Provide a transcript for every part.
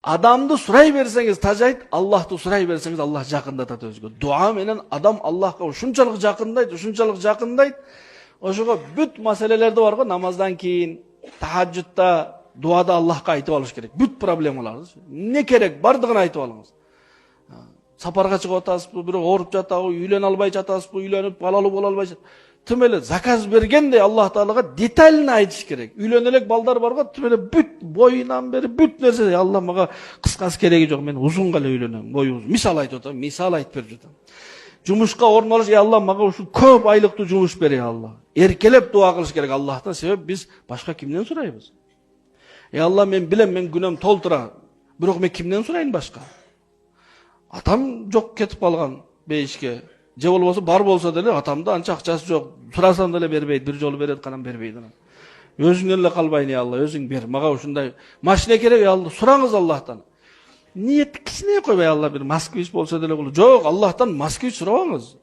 Адамды сурай берсеңиз тажайт, Аллахты сурай берсеңиз Аллах жакындатат өзгө. Дуа менен адам Аллахка ушунчалык жакындайт. Ошого бүт маселелерди бар го, намаздан кийин, тахажжудта, дуада Аллахка айтып алыш керек. Бүт проблемаларды. Не керек, бардыгын айтып алыңыз. Сапарга чыгып атасызбы, бирок ооруп жатабы, үйлөнө албай жатасызбы, үйлөнүп балалуу боло албай жатасызбы. Тим эле заказ бергендей Аллах Таалага детально айтыш керек. Үйлөнө элек балдар бар го, тим эле бүт боюнан бери бүт нерсе, Алла мага кыскасы кереги жок, мен узунга эле үйлөнөм, бою узун. Мисал айтып атам, мисал айтып берип жатам. Жумушка орнолуш, Алла мага ушу көп айлыктуу жумуш бер, Алла. Эркелеп дуа кылыш керек Аллахтан, себеп биз башка кимден сурайбыз? Алла, мен билем, мен күнөм толтура, бирок мен кимден сурайын башка? Атам жок кетип калган бейишке. Же болбосо бар болсо деле атамда анча акчасы жок. Сурасам деле бербейт, бир жолу берет, канан бербейт. Өзүңдөн эле калбайын, Алла, өзүң бер. Мага ушундай машина керек, Алла, сураңыз Аллахтан. Ниет кичине койбой, Алла, бир Москвич болсо деле болот. Жок, Аллахтан Москвич сурабаңыз.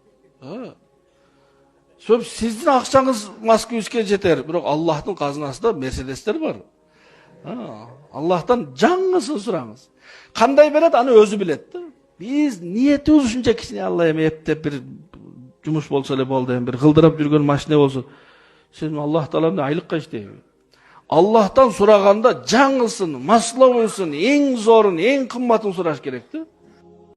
Сөп сиздин акчаңыз Москвичке жетер, бирок Аллахтын казынасында Мерседестер бар. Аллахтан жаңысын сураңыз. Кандай берет, аны өзү билет да. Биз ниетибиз ушунча кичине, Алла, эми эптеп бир жумуш болсо эле болду, эми бир кылдырап жүргөн машина болсо, сен Аллах Тааланы айлыкка иштейби. Аллахтан сураганда жаңысын, маслоусын, эң зорун, эң кымбатын сураш керек да.